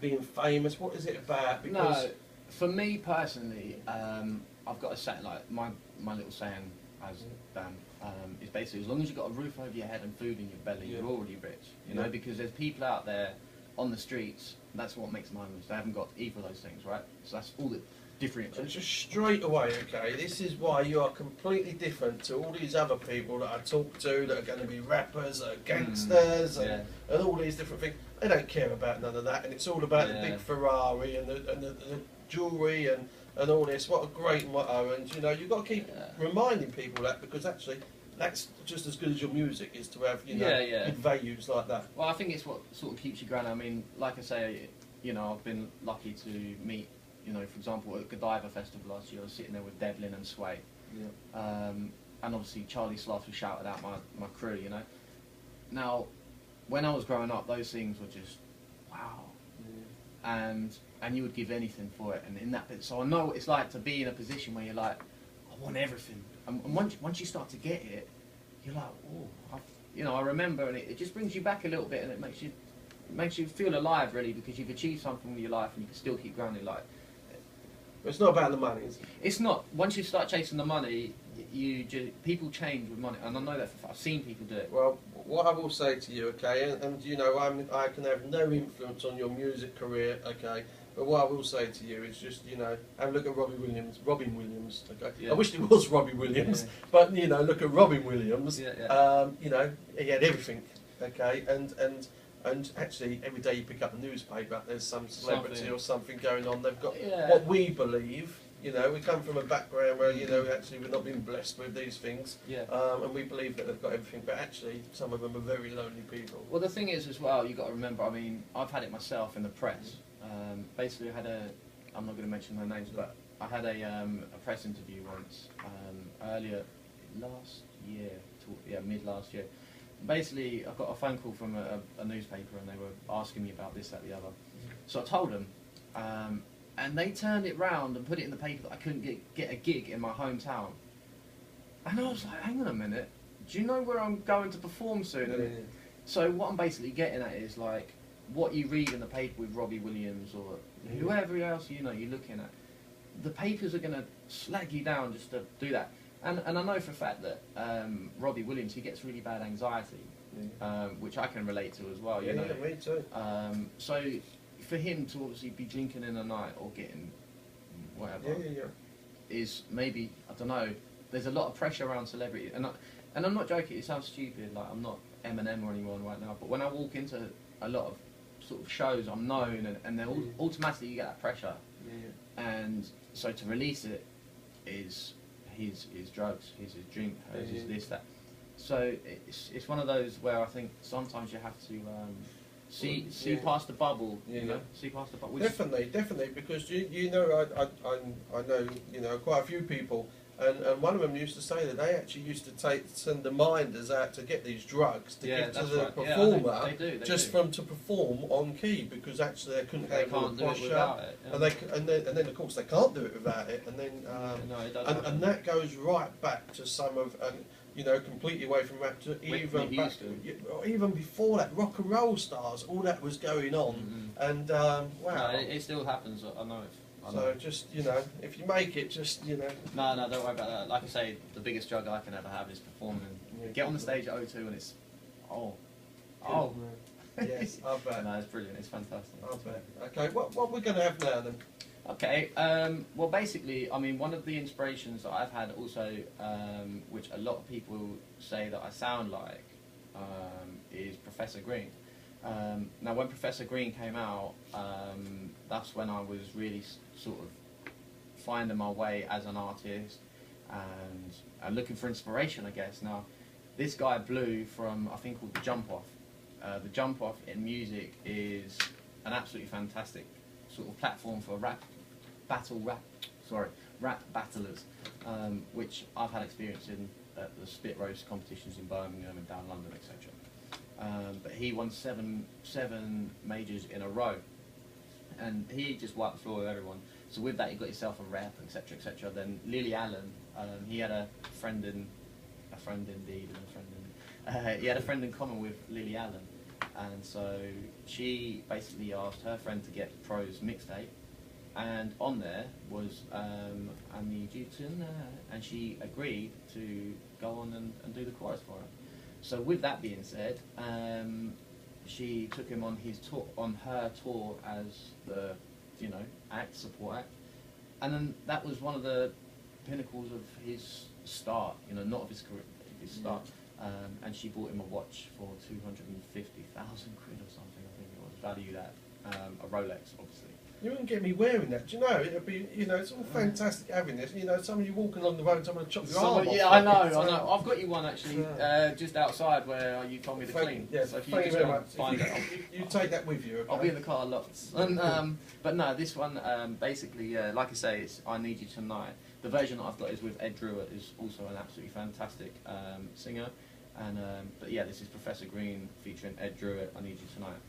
being famous? What is it about? Because No, for me personally, I've got a saying, like my little saying as Dan, is basically, as long as you've got a roof over your head and food in your belly, Yeah. you're already rich. You know, because there's people out there on the streets. That's what makes them homeless. They haven't got either of those things, right? So that's all that differentiates. And just straight away, okay, this is why you are completely different to all these other people that I talk to that are going to be rappers, that are gangsters, and all these different things. They don't care about none of that, and it's all about the big Ferrari and the jewellery and all this. What a great motto, and you know, you've got to keep reminding people that, because actually that's just as good as your music is, to have, you know, good values like that. Well, I think it's what sort of keeps you going. I mean, like I say, you know, I've been lucky to meet, you know, for example, at Godiva Festival last year, I was sitting there with Devlin and Sway. And obviously Charlie Sloth, who shouted out my crew, you know. Now, when I was growing up, those things were just, wow. And you would give anything for it. And in that bit, so I know what it's like to be in a position where you're like, I want everything. And once you start to get it, you're like, oh, you know, I remember, and it just brings you back a little bit, and it makes you feel alive, really, because you've achieved something with your life and you can still keep going in life. But it's not about the money, is it? It's not. Once you start chasing the money, people change with money, and I know that I've seen people do it. Well, what I will say to you, okay, and you know, I can have no influence on your music career, okay, but what I will say to you is just, you know, have a look at Robin Williams, okay. I wish it was Robbie Williams, but you know, look at Robin Williams. You know, he had everything, okay, and actually, every day you pick up a newspaper, there's some celebrity or something going on. They've got what we believe. You know, we come from a background where, you know, actually we've not been blessed with these things. And we believe that they've got everything, but actually some of them are very lonely people. Well, the thing is as well, you've got to remember, I mean, I've had it myself in the press. Basically, I had I'm not going to mention her names, but I had a press interview once, earlier last year, mid last year. Basically, I got a phone call from a newspaper, and they were asking me about this, that, the other. So I told them, and they turned it round and put it in the paper that I couldn't get a gig in my hometown. And I was like, hang on a minute, do you know where I'm going to perform soon? So what I'm basically getting at is, like, what you read in the paper with Robbie Williams or whoever else, you know, you're looking at, the papers are going to slag you down just to do that. And I know for a fact that Robbie Williams, he gets really bad anxiety, which I can relate to as well. You know? Yeah, me too. So for him to obviously be drinking in the night or getting whatever is maybe, I don't know. There's a lot of pressure around celebrity, and I'm not joking. It sounds stupid. Like, I'm not Eminem or anyone right now, but when I walk into a lot of sort of shows, I'm known, and then automatically you get that pressure. And so to release it is his drugs, his drink, his this, that. So it's one of those where I think sometimes you have to see past the bubble, you know, see past the bubble. Definitely, because you know, I know, you know, quite a few people, and one of them used to say that they actually used to send the minders out to get these drugs to give to the performer, to perform on key, because actually they couldn't handle the pressure, and then of course they can't do it without it, and then and that goes right back to some of, you know, completely away from rap to even before that, rock and roll stars, all that was going on, and wow, it still happens. I know it. So just, you know, if you make it, just, you know. No, don't worry about that. Like I say, the biggest struggle I can ever have is performing. Get on the stage at O2 and it's, yes, I bet. No, it's brilliant. It's fantastic. I bet. Okay, what we're going to have now then? Okay, well basically, I mean, one of the inspirations that I've had also, which a lot of people say that I sound like, is Professor Green. Now, when Professor Green came out, that's when I was really sort of finding my way as an artist and looking for inspiration, I guess. Now, this guy blew from a thing called the Jump Off. The Jump Off in music is an absolutely fantastic sort of platform for rap battlers, which I've had experience in at the spit roast competitions in Birmingham and down London, etc. But he won seven majors in a row, and he just wiped the floor with everyone. So with that, you got yourself a rep, etc., etc. Then Lily Allen, he had he had a friend in common with Lily Allen, and so she basically asked her friend to get Pro's mixtape, and on there was I Need You Tonight, and she agreed to go on and do the chorus for her. So with that being said, she took him on his tour, on her tour as the, you know, support act, and then that was one of the pinnacles of his start, you know, not of his career, his start. And she bought him a watch for 250,000 quid or something. I think it was valued at a Rolex, obviously. You wouldn't get me wearing that. Do you know? It'd be, you know, it's all fantastic having this. You know, somebody walking along the road, someone will chop your arm off. Yeah, I know. I've got you one actually, just outside where you told me to clean. Yeah, so if thank you just very much. find it, You take that with you. Okay? I'll be in the car lots. And, but no, this one basically, like I say, it's I Need You Tonight. The version that I've got is with Ed Druitt, is also an absolutely fantastic singer. And but yeah, this is Professor Green featuring Ed Druitt. I Need You Tonight.